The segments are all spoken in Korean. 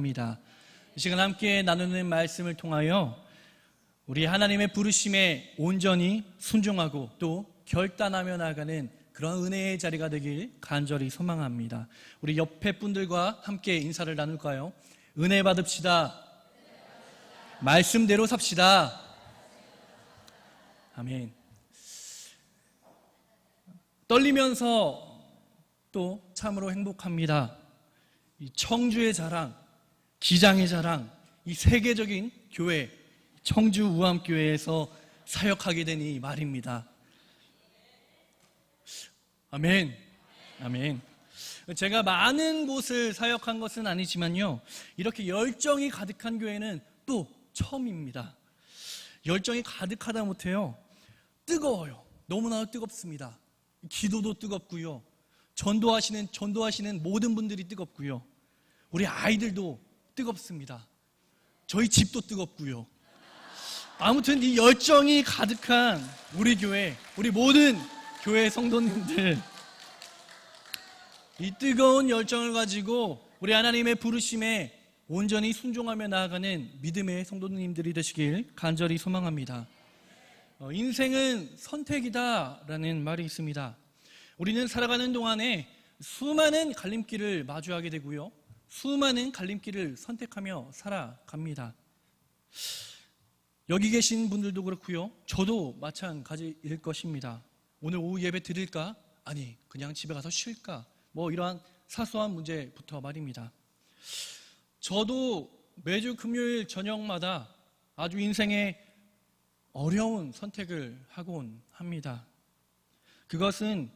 축복합니다. 이 시간 함께 나누는 말씀을 통하여 우리 하나님의 부르심에 온전히 순종하고 또 결단하며 나아가는 그런 은혜의 자리가 되길 간절히 소망합니다. 우리 옆에 분들과 함께 인사를 나눌까요? 은혜 받읍시다. 말씀대로 삽시다. 아멘. 떨리면서 또 참으로 행복합니다. 이 청주의 자랑, 기장의 자랑, 이 세계적인 교회, 청주 우암교회에서 사역하게 되니 말입니다. 아멘. 아멘. 제가 많은 곳을 사역한 것은 아니지만요, 이렇게 열정이 가득한 교회는 또 처음입니다. 열정이 가득하다 못해요, 뜨거워요. 너무나 뜨겁습니다. 기도도 뜨겁고요, 전도하시는 모든 분들이 뜨겁고요, 우리 아이들도 뜨겁습니다. 저희 집도 뜨겁고요. 아무튼 이 열정이 가득한 우리 교회, 우리 모든 교회 성도님들, 이 뜨거운 열정을 가지고 우리 하나님의 부르심에 온전히 순종하며 나아가는 믿음의 성도님들이 되시길 간절히 소망합니다. 인생은 선택이다라는 말이 있습니다. 우리는 살아가는 동안에 수많은 갈림길을 마주하게 되고요, 수많은 갈림길을 선택하며 살아갑니다. 여기 계신 분들도 그렇고요, 저도 마찬가지일 것입니다. 오늘 오후 예배 드릴까? 아니, 그냥 집에 가서 쉴까? 이러한 사소한 문제부터 말입니다. 저도 매주 금요일 저녁마다 아주 인생의 어려운 선택을 하곤 합니다. 그것은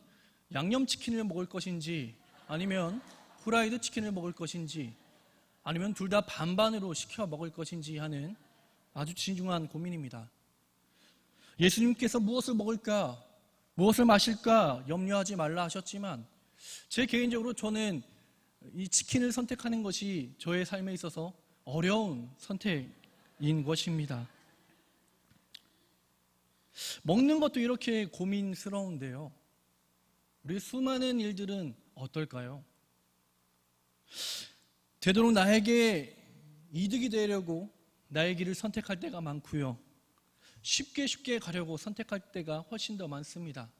양념치킨을 먹을 것인지, 아니면 후라이드 치킨을 먹을 것인지, 아니면 둘 다 반반으로 시켜 먹을 것인지 하는 아주 진중한 고민입니다. 예수님께서 무엇을 먹을까, 무엇을 마실까 염려하지 말라 하셨지만, 제 개인적으로 저는 이 치킨을 선택하는 것이 저의 삶에 있어서 어려운 선택인 것입니다. 먹는 것도 이렇게 고민스러운데요, 우리 수많은 일들은 어떨까요? 되도록 나에게 이득이 되려고 나의 길을 선택할 때가 많고요, 쉽게 가려고 선택할 때가 훨씬 더 많습니다.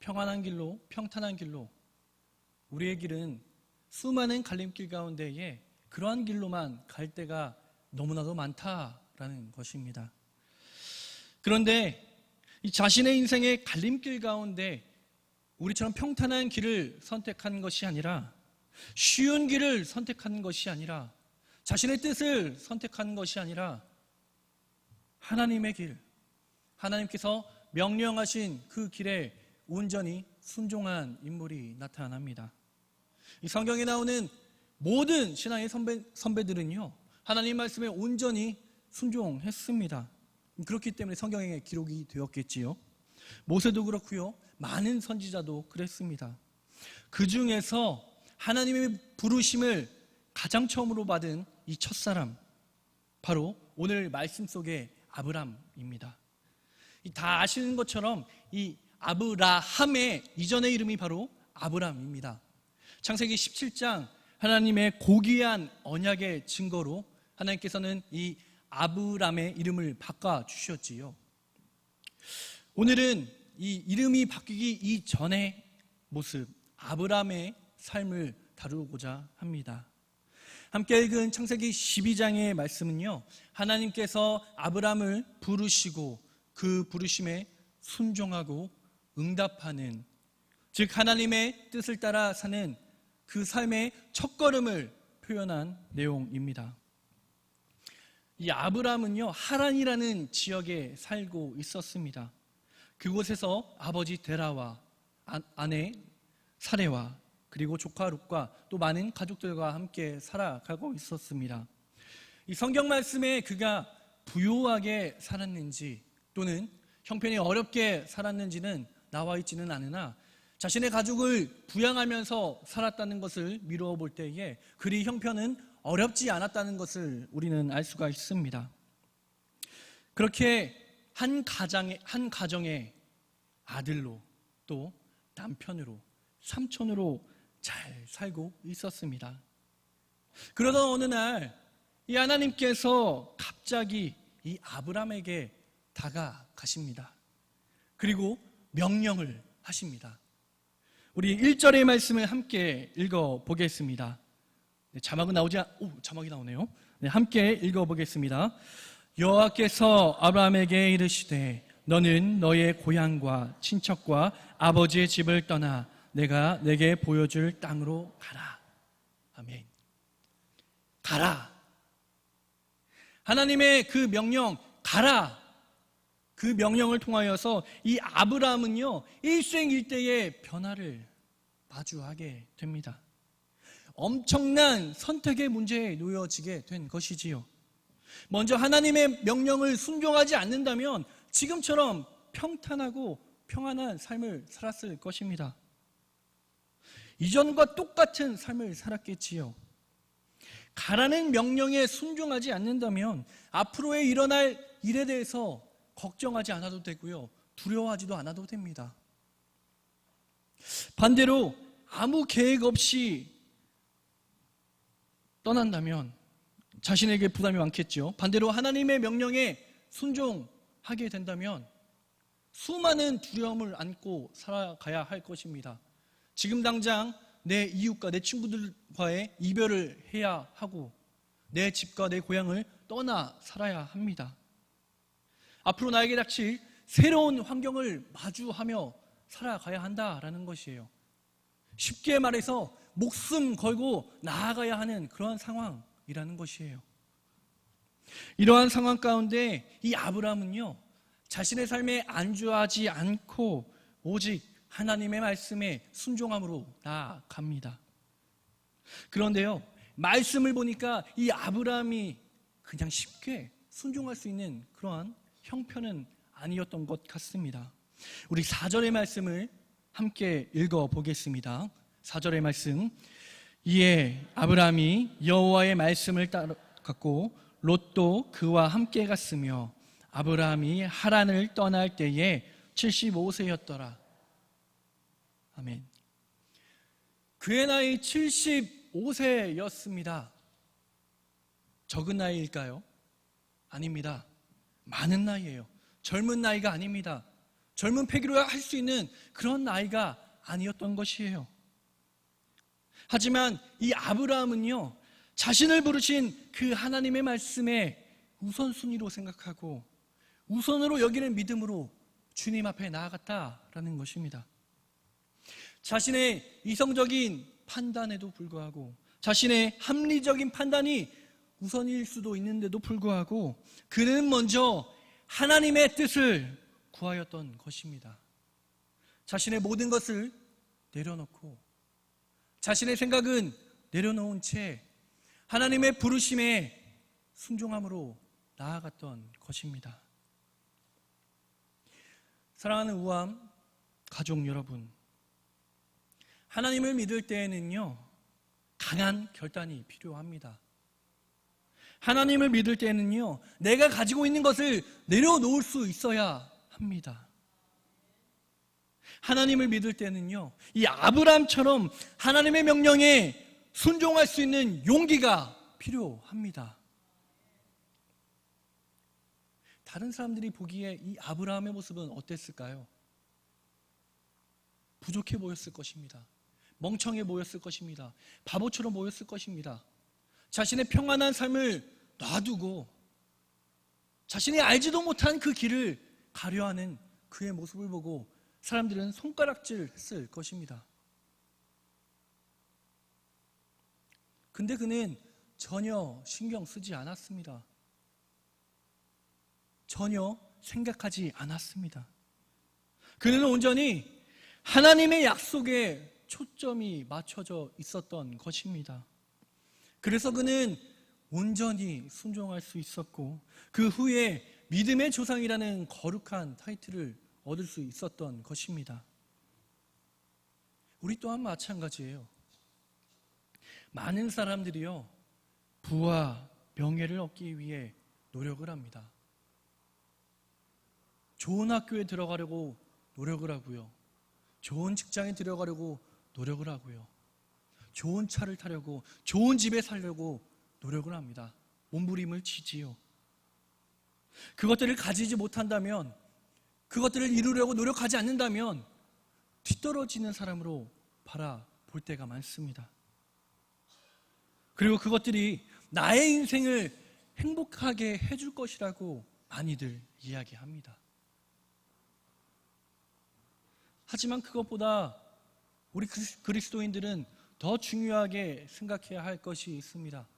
평안한 길로, 평탄한 길로, 우리의 길은 수많은 갈림길 가운데에 그러한 길로만 갈 때가 너무나도 많다라는 것입니다. 그런데 이 자신의 인생의 갈림길 가운데 우리처럼 평탄한 길을 선택한 것이 아니라, 쉬운 길을 선택한 것이 아니라, 자신의 뜻을 선택한 것이 아니라 하나님의 길, 하나님께서 명령하신 그 길에 온전히 순종한 인물이 나타납니다. 이 성경에 나오는 모든 신앙의 선배들은요, 하나님 말씀에 온전히 순종했습니다. 그렇기 때문에 성경에 기록이 되었겠지요. 모세도 그렇고요, 많은 선지자도 그랬습니다. 그 중에서 하나님의 부르심을 가장 처음으로 받은 이 첫사람, 바로 오늘 말씀 속의 아브람입니다. 다 아시는 것처럼 이 아브라함의 이전의 이름이 바로 아브람입니다. 창세기 17장 하나님의 고귀한 언약의 증거로 하나님께서는 이 아브람의 이름을 바꿔주셨지요. 오늘은 이 이름이 바뀌기 이전의 모습, 아브람의 삶을 다루고자 합니다. 함께 읽은 창세기 12장의 말씀은요, 하나님께서 아브람을 부르시고 그 부르심에 순종하고 응답하는, 즉 하나님의 뜻을 따라 사는 그 삶의 첫걸음을 표현한 내용입니다. 이 아브람은요, 하란이라는 지역에 살고 있었습니다. 그곳에서 아버지 데라와 아내 사레와 그리고 조카 룻과 또 많은 가족들과 함께 살아가고 있었습니다. 이 성경 말씀에 그가 부유하게 살았는지 또는 형편이 어렵게 살았는지는 나와 있지는 않으나, 자신의 가족을 부양하면서 살았다는 것을 미루어 볼 때에 그리 형편은 어렵지 않았다는 것을 우리는 알 수가 있습니다. 그렇게 한 가정의 아들로 또 남편으로 삼촌으로 잘 살고 있었습니다. 그러던 어느 날 이 하나님께서 갑자기 이 아브라함에게 다가가십니다. 그리고 명령을 하십니다. 우리 1절의 말씀을 함께 읽어보겠습니다. 네, 자막이 나오네요. 네, 함께 읽어보겠습니다. 여호와께서 아브라함에게 이르시되 너는 너의 고향과 친척과 아버지의 집을 떠나 내가 내게 보여줄 땅으로 가라. 아멘. 가라. 하나님의 그 명령, 가라. 그 명령을 통하여서 이 아브라함은요, 일생일대의 변화를 마주하게 됩니다. 엄청난 선택의 문제에 놓여지게 된 것이지요. 먼저 하나님의 명령을 순종하지 않는다면 지금처럼 평탄하고 평안한 삶을 살았을 것입니다. 이전과 똑같은 삶을 살았겠지요. 가라는 명령에 순종하지 않는다면 앞으로의 일어날 일에 대해서 걱정하지 않아도 되고요. 두려워하지도 않아도 됩니다. 반대로 아무 계획 없이 떠난다면 자신에게 부담이 많겠죠. 반대로 하나님의 명령에 순종하게 된다면 수많은 두려움을 안고 살아가야 할 것입니다. 지금 당장 내 이웃과 내 친구들과의 이별을 해야 하고 내 집과 내 고향을 떠나 살아야 합니다. 앞으로 나에게 닥칠 새로운 환경을 마주하며 살아가야 한다라는 것이에요. 쉽게 말해서 목숨 걸고 나아가야 하는 그러한 상황이라는 것이에요. 이러한 상황 가운데 이 아브라함은요, 자신의 삶에 안주하지 않고 오직 하나님의 말씀에 순종함으로 나아갑니다. 그런데요, 말씀을 보니까 이 아브라함이 그냥 쉽게 순종할 수 있는 그러한 형편은 아니었던 것 같습니다. 우리 4절의 말씀을 함께 읽어보겠습니다. 4절의 말씀. 이에 아브라함이 여호와의 말씀을 따랐고 롯도 그와 함께 갔으며 아브라함이 하란을 떠날 때에 75세였더라. 아멘. 그의 나이 75세였습니다. 적은 나이일까요? 아닙니다. 많은 나이예요. 젊은 나이가 아닙니다. 젊은 패기로 할 수 있는 그런 나이가 아니었던 것이에요. 하지만 이 아브라함은요, 자신을 부르신 그 하나님의 말씀에 우선순위로 생각하고 우선으로 여기는 믿음으로 주님 앞에 나아갔다라는 것입니다. 자신의 이성적인 판단에도 불구하고 자신의 합리적인 판단이 우선일 수도 있는데도 불구하고 그는 먼저 하나님의 뜻을 구하였던 것입니다. 자신의 모든 것을 내려놓고 자신의 생각은 내려놓은 채 하나님의 부르심에 순종함으로 나아갔던 것입니다. 사랑하는 우암 가족 여러분, 하나님을 믿을 때에는요, 강한 결단이 필요합니다. 하나님을 믿을 때에는요, 내가 가지고 있는 것을 내려놓을 수 있어야 합니다. 하나님을 믿을 때는요, 이 아브라함처럼 하나님의 명령에 순종할 수 있는 용기가 필요합니다. 다른 사람들이 보기에 이 아브라함의 모습은 어땠을까요? 부족해 보였을 것입니다. 멍청해 보였을 것입니다. 바보처럼 보였을 것입니다. 자신의 평안한 삶을 놔두고 자신이 알지도 못한 그 길을 가려하는 그의 모습을 보고 사람들은 손가락질 했을 것입니다. 근데 그는 전혀 신경 쓰지 않았습니다. 전혀 생각하지 않았습니다. 그는 온전히 하나님의 약속에 초점이 맞춰져 있었던 것입니다. 그래서 그는 온전히 순종할 수 있었고 그 후에 믿음의 조상이라는 거룩한 타이틀을 얻을 수 있었던 것입니다. 우리 또한 마찬가지예요. 많은 사람들이요, 부와 명예를 얻기 위해 노력을 합니다. 좋은 학교에 들어가려고 노력을 하고요. 좋은 직장에 들어가려고 노력을 하고요. 좋은 차를 타려고, 좋은 집에 살려고 노력을 합니다. 몸부림을 치지요. 그것들을 가지지 못한다면, 그것들을 이루려고 노력하지 않는다면 뒤떨어지는 사람으로 바라볼 때가 많습니다. 그리고 그것들이 나의 인생을 행복하게 해줄 것이라고 많이들 이야기합니다. 하지만 그것보다 우리 그리스도인들은 더 중요하게 생각해야 할 것이 있습니다.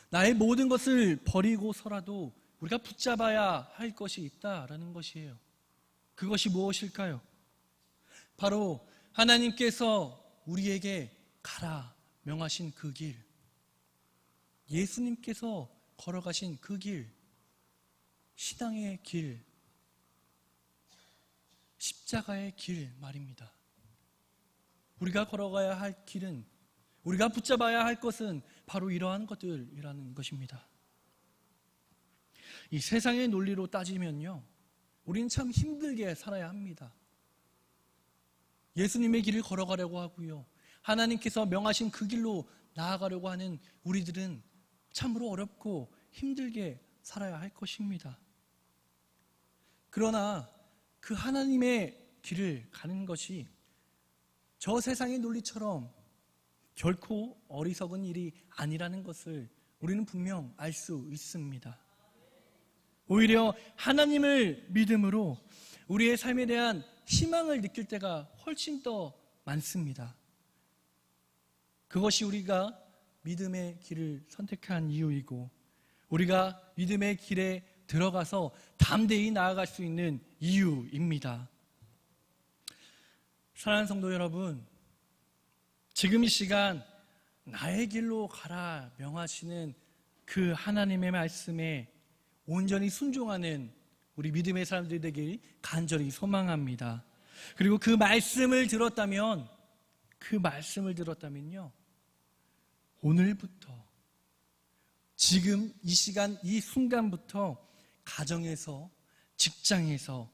나의 모든 것을 버리고서라도 우리가 붙잡아야 할 것이 있다라는 것이에요. 그것이 무엇일까요? 바로 하나님께서 우리에게 가라 명하신 그 길, 예수님께서 걸어가신 그 길, 신앙의 길, 십자가의 길 말입니다. 우리가 걸어가야 할 길은, 우리가 붙잡아야 할 것은 바로 이러한 것들이라는 것입니다. 이 세상의 논리로 따지면요, 우리는 참 힘들게 살아야 합니다. 예수님의 길을 걸어가려고 하고요, 하나님께서 명하신 그 길로 나아가려고 하는 우리들은 참으로 어렵고 힘들게 살아야 할 것입니다. 그러나 그 하나님의 길을 가는 것이 저 세상의 논리처럼 결코 어리석은 일이 아니라는 것을 우리는 분명 알 수 있습니다. 오히려 하나님을 믿음으로 우리의 삶에 대한 희망을 느낄 때가 훨씬 더 많습니다. 그것이 우리가 믿음의 길을 선택한 이유이고, 우리가 믿음의 길에 들어가서 담대히 나아갈 수 있는 이유입니다. 사랑하는 성도 여러분, 지금 이 시간 나의 길로 가라 명하시는 그 하나님의 말씀에 온전히 순종하는 우리 믿음의 사람들이 되길 간절히 소망합니다. 그리고 그 말씀을 들었다면요, 오늘부터, 지금 이 시간 이 순간부터 가정에서, 직장에서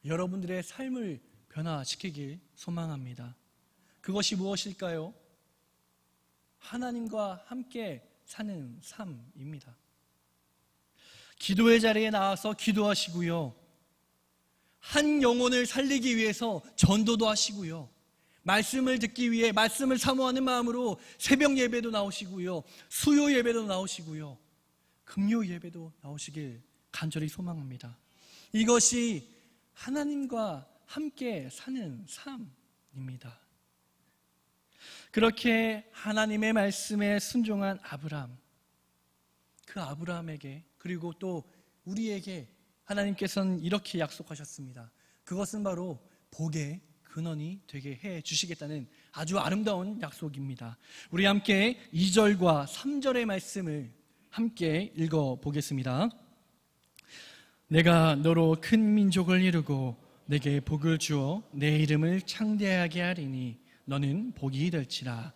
여러분들의 삶을 변화시키길 소망합니다. 그것이 무엇일까요? 하나님과 함께 사는 삶입니다. 기도의 자리에 나와서 기도하시고요, 한 영혼을 살리기 위해서 전도도 하시고요, 말씀을 듣기 위해 말씀을 사모하는 마음으로 새벽 예배도 나오시고요, 수요 예배도 나오시고요, 금요 예배도 나오시길 간절히 소망합니다. 이것이 하나님과 함께 사는 삶입니다. 그렇게 하나님의 말씀에 순종한 아브라함, 그 아브라함에게, 그리고 또 우리에게 하나님께서는 이렇게 약속하셨습니다. 그것은 바로 복의 근원이 되게 해 주시겠다는 아주 아름다운 약속입니다. 우리 함께 2절과 3절의 말씀을 함께 읽어보겠습니다. 내가 너로 큰 민족을 이루고 내게 복을 주어 내 이름을 창대하게 하리니 너는 복이 될지라.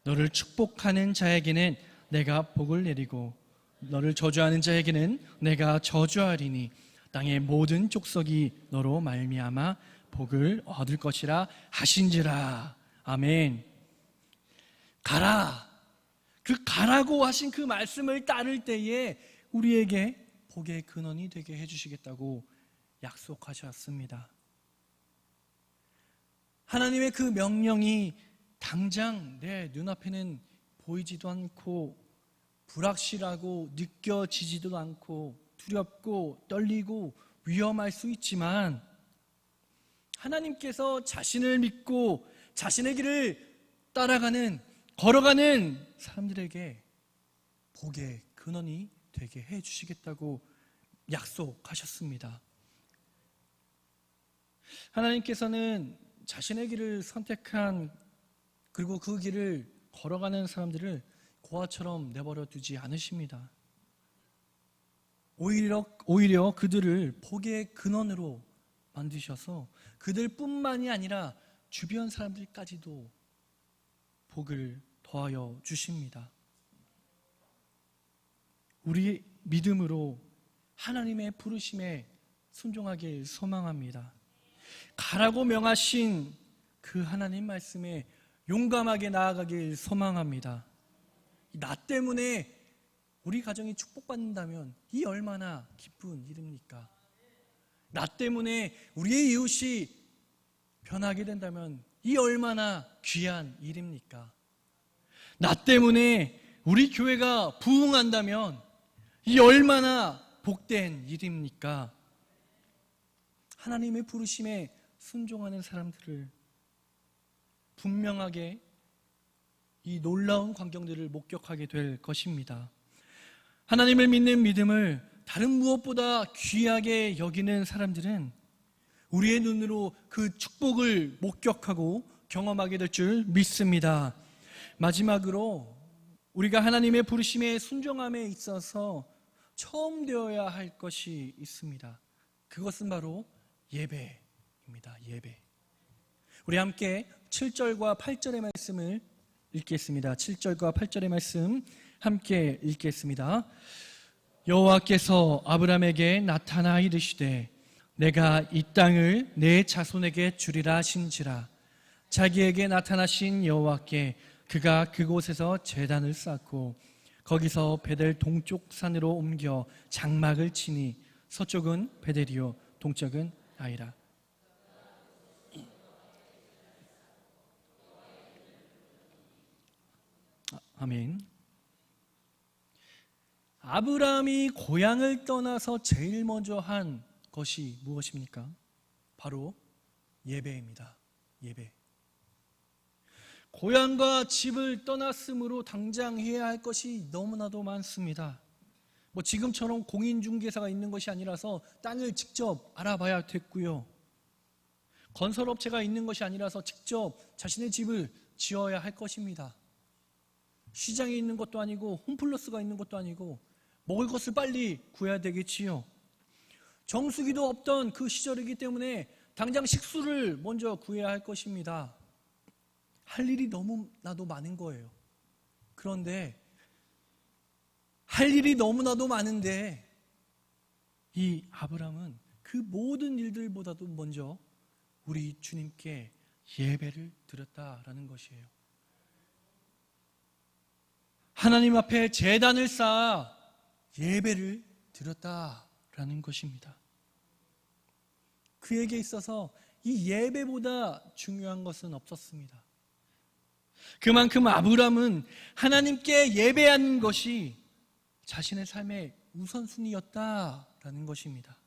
너를 축복하는 자에게는 내가 복을 내리고 너를 저주하는 자에게는 내가 저주하리니 땅의 모든 족속이 너로 말미암아 복을 얻을 것이라 하신지라. 아멘. 가라. 그 가라고 하신 그 말씀을 따를 때에 우리에게 복의 근원이 되게 해주시겠다고 약속하셨습니다. 하나님의 그 명령이 당장 내 눈앞에는 보이지도 않고 불확실하고 느껴지지도 않고 두렵고 떨리고 위험할 수 있지만, 하나님께서 자신을 믿고 자신의 길을 따라가는, 걸어가는 사람들에게 복의 근원이 되게 해주시겠다고 약속하셨습니다. 하나님께서는 자신의 길을 선택한, 그리고 그 길을 걸어가는 사람들을 고아처럼 내버려 두지 않으십니다. 오히려 그들을 복의 근원으로 만드셔서 그들뿐만이 아니라 주변 사람들까지도 복을 더하여 주십니다. 우리 믿음으로 하나님의 부르심에 순종하길 소망합니다. 가라고 명하신 그 하나님 말씀에 용감하게 나아가길 소망합니다. 나 때문에 우리 가정이 축복받는다면 이 얼마나 기쁜 일입니까? 나 때문에 우리의 이웃이 변하게 된다면 이 얼마나 귀한 일입니까? 나 때문에 우리 교회가 부흥한다면 이 얼마나 복된 일입니까? 하나님의 부르심에 순종하는 사람들을 분명하게 이 놀라운 광경들을 목격하게 될 것입니다. 하나님을 믿는 믿음을 다른 무엇보다 귀하게 여기는 사람들은 우리의 눈으로 그 축복을 목격하고 경험하게 될 줄 믿습니다. 마지막으로 우리가 하나님의 부르심에 순종함에 있어서 처음 되어야 할 것이 있습니다. 그것은 바로 예배입니다. 예배. 우리 함께 7절과 8절의 말씀을 읽겠습니다. 7절과 8절의 말씀 함께 읽겠습니다. 여호와께서 아브라함에게 나타나 이르시되 내가 이 땅을 내 자손에게 주리라 하신지라. 자기에게 나타나신 여호와께 그가 그곳에서 제단을 쌓고 거기서 베델 동쪽 산으로 옮겨 장막을 치니 서쪽은 베델이요 동쪽은 아이라. 아멘. 아브라함이 고향을 떠나서 제일 먼저 한 것이 무엇입니까? 바로 예배입니다. 예배. 고향과 집을 떠났으므로 당장 해야 할 것이 너무나도 많습니다. 지금처럼 공인중개사가 있는 것이 아니라서 땅을 직접 알아봐야 됐고요. 건설업체가 있는 것이 아니라서 직접 자신의 집을 지어야 할 것입니다. 시장에 있는 것도 아니고 홈플러스가 있는 것도 아니고 먹을 것을 빨리 구해야 되겠지요. 정수기도 없던 그 시절이기 때문에 당장 식수를 먼저 구해야 할 것입니다. 할 일이 너무나도 많은 거예요. 그런데 할 일이 너무나도 많은데 이 아브라함은 그 모든 일들보다도 먼저 우리 주님께 예배를 드렸다라는 것이에요. 하나님 앞에 제단을 쌓아 예배를 드렸다라는 것입니다. 그에게 있어서 이 예배보다 중요한 것은 없었습니다. 그만큼 아브라함은 하나님께 예배한 것이 자신의 삶의 우선순위였다라는 것입니다.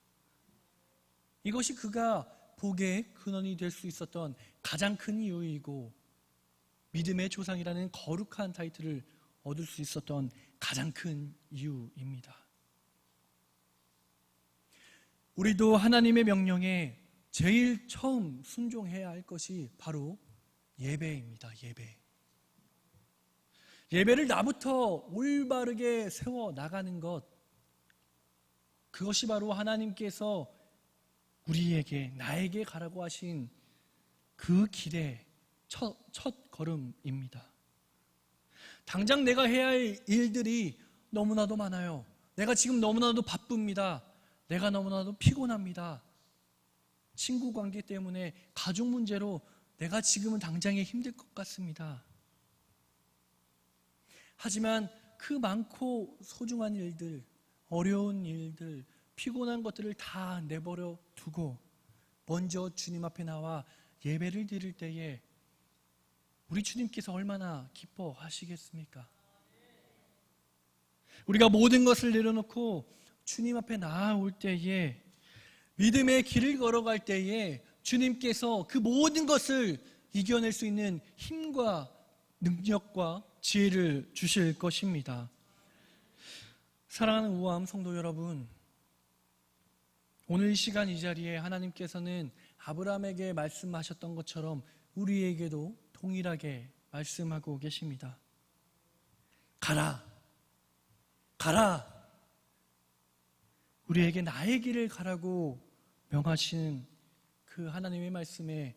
이것이 그가 복의 근원이 될 수 있었던 가장 큰 이유이고 믿음의 조상이라는 거룩한 타이틀을 얻을 수 있었던 가장 큰 이유입니다. 우리도 하나님의 명령에 제일 처음 순종해야 할 것이 바로 예배입니다. 예배. 예배를 나부터 올바르게 세워 나가는 것, 그것이 바로 하나님께서 우리에게, 나에게 가라고 하신 그 길의 첫 걸음입니다. 당장 내가 해야 할 일들이 너무나도 많아요. 내가 지금 너무나도 바쁩니다. 내가 너무나도 피곤합니다. 친구 관계 때문에, 가족 문제로 내가 지금은 당장에 힘들 것 같습니다. 하지만 그 많고 소중한 일들, 어려운 일들, 피곤한 것들을 다 내버려 두고 먼저 주님 앞에 나와 예배를 드릴 때에 우리 주님께서 얼마나 기뻐하시겠습니까? 우리가 모든 것을 내려놓고 주님 앞에 나아올 때에, 믿음의 길을 걸어갈 때에 주님께서 그 모든 것을 이겨낼 수 있는 힘과 능력과 지혜를 주실 것입니다. 사랑하는 우아함 성도 여러분, 오늘 이 시간 이 자리에 하나님께서는 아브라함에게 말씀하셨던 것처럼 우리에게도 동일하게 말씀하고 계십니다. 가라, 가라. 우리에게 나의 길을 가라고 명하시는 그 하나님의 말씀에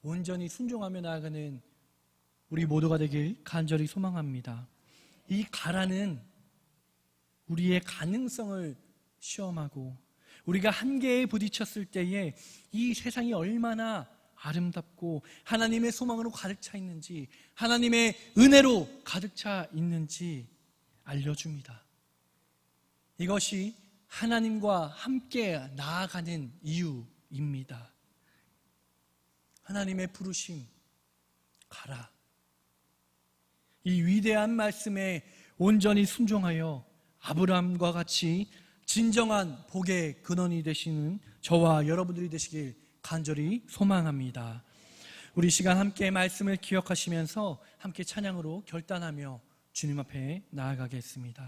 온전히 순종하며 나아가는 우리 모두가 되길 간절히 소망합니다. 이 가라는 우리의 가능성을 시험하고 우리가 한계에 부딪혔을 때에 이 세상이 얼마나 아름답고 하나님의 소망으로 가득 차 있는지, 하나님의 은혜로 가득 차 있는지 알려줍니다. 이것이 하나님과 함께 나아가는 이유입니다. 하나님의 부르심, 가라. 이 위대한 말씀에 온전히 순종하여 아브라함과 같이 진정한 복의 근원이 되시는 저와 여러분들이 되시길 간절히 소망합니다. 우리 시간 함께 말씀을 기억하시면서 함께 찬양으로 결단하며 주님 앞에 나아가겠습니다.